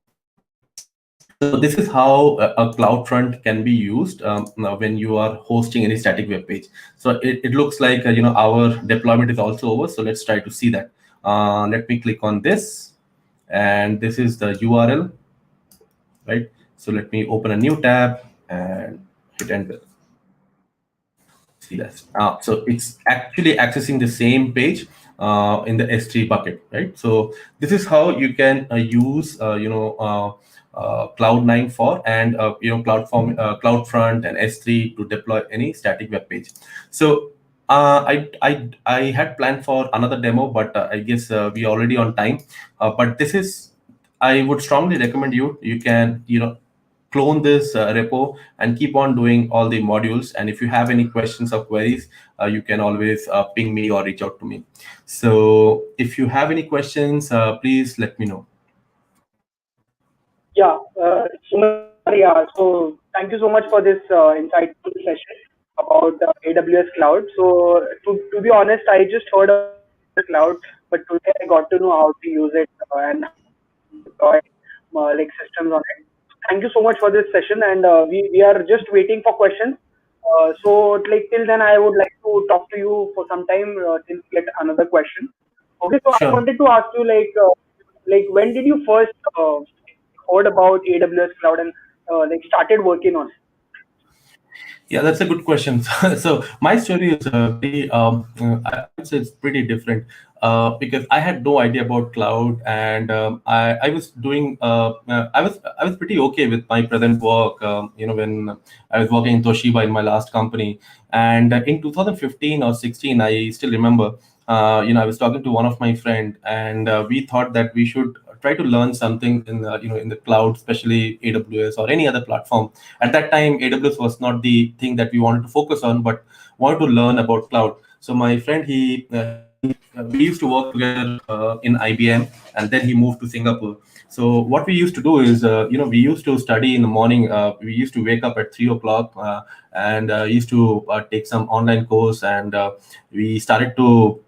Speaker 2: So this is how a CloudFront can be used when you are hosting any static web page. So it looks like our deployment is also over. So let's try to see that. Let me click on this, and this is the URL, right? So let me open a new tab and hit enter. See that. So it's actually accessing the same page in the S3 bucket, right? So this is how you can use Cloud9 for, and CloudFront and S3 to deploy any static web page. So I had planned for another demo, but I guess we are already on time. But this is, I would strongly recommend you can clone this repo and keep on doing all the modules. And if you have any questions or queries, you can always ping me or reach out to me. So if you have any questions, please let me know.
Speaker 1: Yeah, Suman, yeah. So thank you so much for this insightful session about AWS cloud. So to be honest, I just heard of the cloud, but today I got to know how to use it and how to deploy like systems on it. Thank you so much for this session, and we are just waiting for questions. So like till then, I would like to talk to you for some time till we get another question. Okay, so I
Speaker 2: Sure.
Speaker 1: wanted to ask you like when did you first heard about AWS cloud and like started working on it?
Speaker 2: Yeah, that's a good question. So my story is very, I would say it's pretty different, because I had no idea about cloud, and I was doing, I was pretty okay with my present work. When I was working in Toshiba in my last company, and in 2015 or 16, I still remember. I was talking to one of my friend, and we thought that we should try to learn something in the cloud, especially AWS or any other platform. At that time, AWS was not the thing that we wanted to focus on, but wanted to learn about cloud. So my friend, we used to work together in IBM, and then he moved to Singapore. So what we used to do is, we used to study in the morning. We used to wake up at 3 o'clock, and used to take some online course, and we started to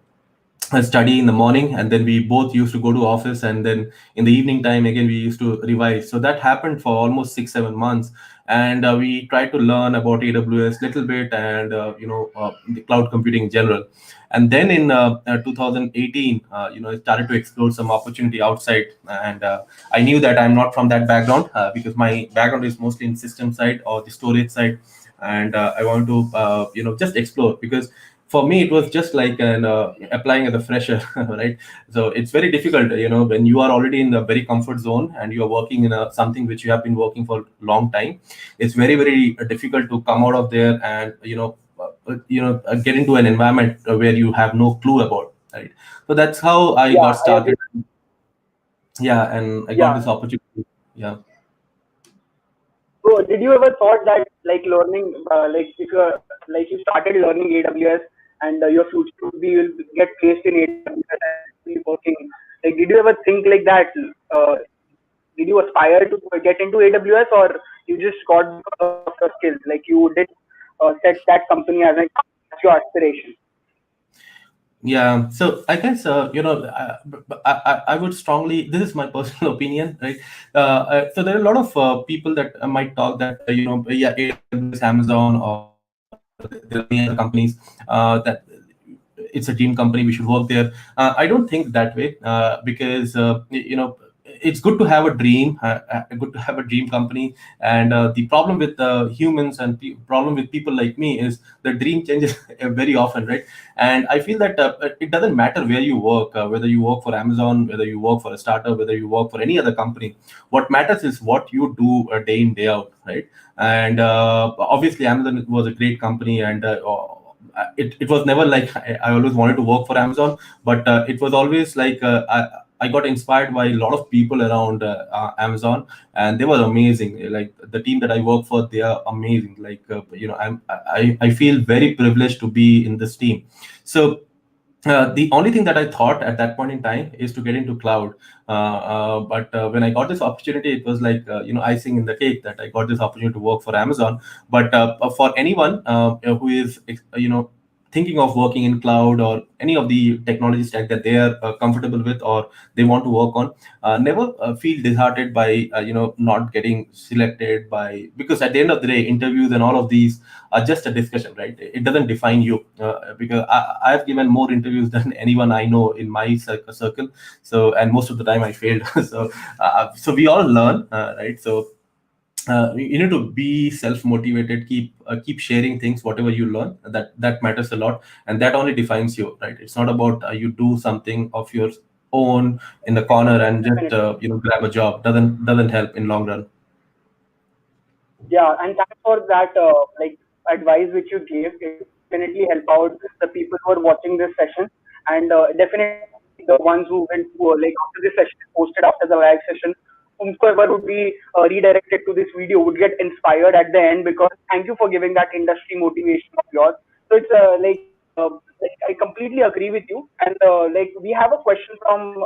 Speaker 2: study in the morning, and then we both used to go to office, and then in the evening time again we used to revise. So that happened for almost 6-7 months, and we tried to learn about AWS little bit, and the cloud computing in general. And then in 2018, I started to explore some opportunity outside, and I knew that I'm not from that background, because my background is mostly in system side or the storage side, and I want to just explore, because for me it was just like an applying as a fresher, right? So it's very difficult, when you are already in the very comfort zone and you are working in something which you have been working for a long time. It's very, very difficult to come out of there and get into an environment where you have no clue about, right? So that's how I
Speaker 1: Yeah,
Speaker 2: got
Speaker 1: I agree.
Speaker 2: started. Yeah, and I got
Speaker 1: Yeah.
Speaker 2: this opportunity. Yeah.
Speaker 1: So did you ever thought that like learning like if you are like you started learning AWS and your future would be you'll get placed in AWS and be working. Like did you ever think like that? Uh, did you aspire to get into AWS or you just got because of your skills? Like you did set that company as your aspiration.
Speaker 2: Yeah, so I guess I would strongly. This is my personal opinion, right? So there are a lot of people that might talk that yeah, AWS, Amazon, or there are many other companies that it's a dream company. We should work there. I don't think that way, because it's good to have a dream, good to have a dream company. And the problem with humans and problem with people like me is the dream changes very often, right? And I feel that it doesn't matter where you work, whether you work for Amazon, whether you work for a startup, whether you work for any other company. What matters is what you do day in, day out, right? And obviously Amazon was a great company, and it was never like I always wanted to work for Amazon, but it was always like I got inspired by a lot of people around Amazon, and they were amazing. Like the team that I work for, they are amazing. Like I feel very privileged to be in this team. So the only thing that I thought at that point in time is to get into cloud. But when I got this opportunity, it was like icing in the cake that I got this opportunity to work for Amazon. But for anyone who is thinking of working in cloud or any of the technology stack that they are comfortable with or they want to work on, never feel disheartened by not getting selected by, because at the end of the day, interviews and all of these are just a discussion, right? It doesn't define you, because I've given more interviews than anyone I know in my circle. So, and most of the time I failed. So we all learn, right? So you need to be self-motivated, keep sharing things, whatever you learn, that matters a lot, and that only defines you, right? It's not about you do something of your own in the corner and just
Speaker 1: Definitely.
Speaker 2: grab a job. Doesn't help in long run.
Speaker 1: Yeah, and thanks for that like advice which you gave. It will definitely help out the people who are watching this session, and definitely the ones who went to like after this session is posted after the live session. Whomsoever would be redirected to this video would get inspired at the end, because thank you for giving that industry motivation of yours. So it's like I completely agree with you. And like we have a question from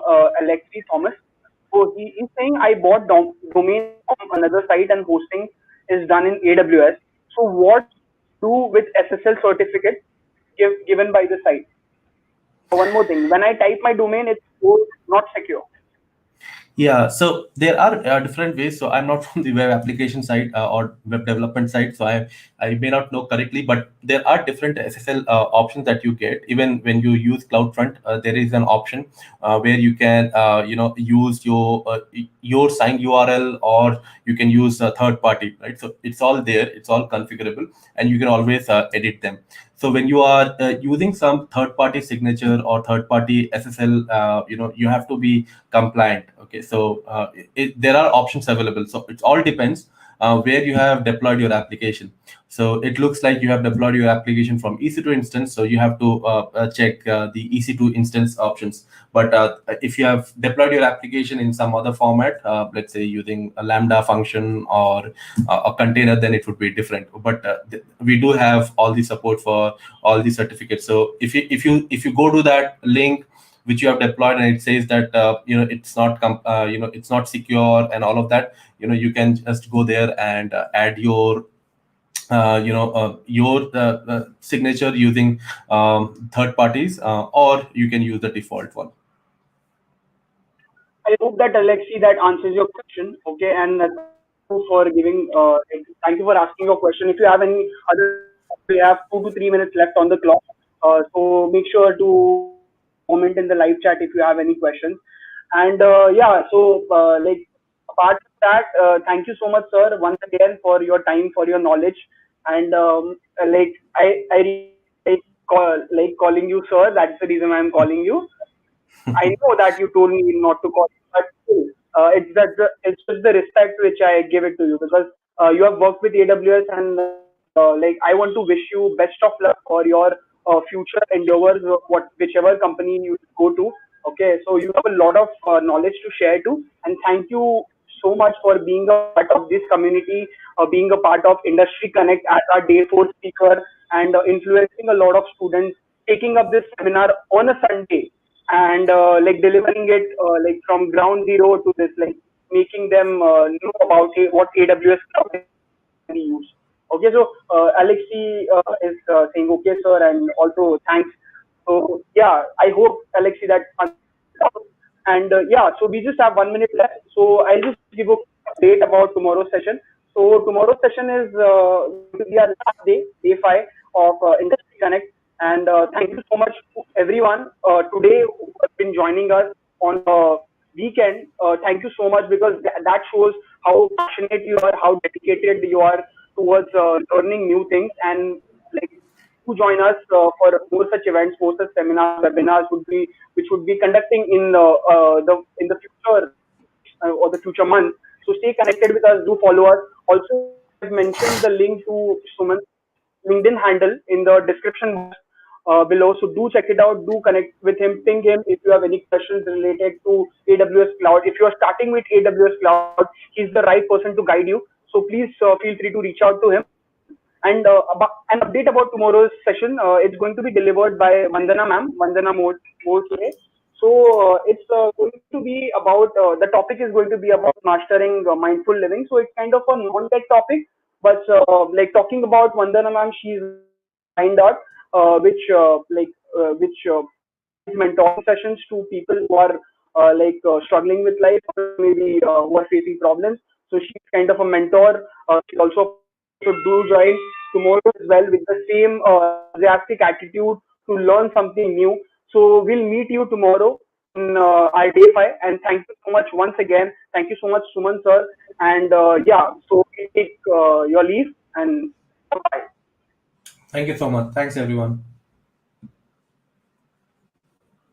Speaker 1: Alexi Thomas. So he's saying I bought domain from another site and hosting is done in AWS. So what do with SSL certificate given by the site? One more thing, when I type my domain, it's not secure.
Speaker 2: Yeah, so there are different ways. So I'm not from the web application side or web development side, so I may not know correctly, but there are different SSL options that you get. Even when you use CloudFront, there is an option where you can use your signed URL, or you can use a third party, right? So it's all there, it's all configurable, and you can always edit them. So when you are using some third party signature or third party SSL, you have to be compliant. Okay, so there are options available. So it all depends where you have deployed your application. So it looks like you have deployed your application from EC2 instance, so you have to check the EC2 instance options. But if you have deployed your application in some other format, let's say using a Lambda function or a container, then it would be different. But we do have all the support for all the certificates. So if you go to that link which you have deployed and it says that it's not it's not secure and all of that, you can just go there and add your signature using third parties, or you can use the default one.
Speaker 1: I hope that Alexi that answers your question. Okay, and thank you for giving. Thank you for asking your question. If you have any other questions, we have 2 to 3 minutes left on the clock. So make sure to comment in the live chat if you have any questions. And yeah, so like apart from that, thank you so much, sir, once again for your time, for your knowledge, and like I really like calling you sir. That's the reason I'm calling you. I know that you told me not to call, but still, it's just the respect which I give it to you, because you have worked with AWS, and like I want to wish you best of luck for your future endeavors, whichever company you go to. Okay, so you have a lot of knowledge to share too, and thank you so much for being a part of this community, being a part of Industry Connect as our day four speaker, and influencing a lot of students, taking up this seminar on a Sunday, and like delivering it like from ground zero to this, like making them know about what AWS cloud is we use. Okay, so Alexi is saying okay, sir, and also thanks. So yeah, I hope Alexi that and yeah, so we just have 1 minute left. So I'll just give a update about tomorrow's session. So tomorrow's session is going to be our last day, day five of Industry Connect. And thank you so much to everyone today who has been joining us on weekend. Thank you so much, because that shows how passionate you are, how dedicated you are towards learning new things. And like, to join us for more such events, more such seminars, webinars which would be conducting in the future or the future month. So stay connected with us. Do follow us. Also, I've mentioned the link to Suman's LinkedIn handle in the description box below. So do check it out. Do connect with him. Ping him if you have any questions related to AWS Cloud. If you are starting with AWS Cloud, he's the right person to guide you. So please feel free to reach out to him. And an update about tomorrow's session. It's going to be delivered by Vandana ma'am, Vandana more today. So it's going to be about the topic is going to be about mastering mindful living. So it's kind of a non-tech topic, but like talking about Vandana ma'am, she's signed out, which mentoring sessions to people who are struggling with life, or maybe who are facing problems. So she's kind of a mentor. She also should do join tomorrow as well with the same enthusiastic attitude to learn something new. So we'll meet you tomorrow in our day 5. And thank you so much once again. Thank you so much, Suman sir. And yeah, so we take your leave, and bye.
Speaker 2: Thank you so much. Thanks, everyone.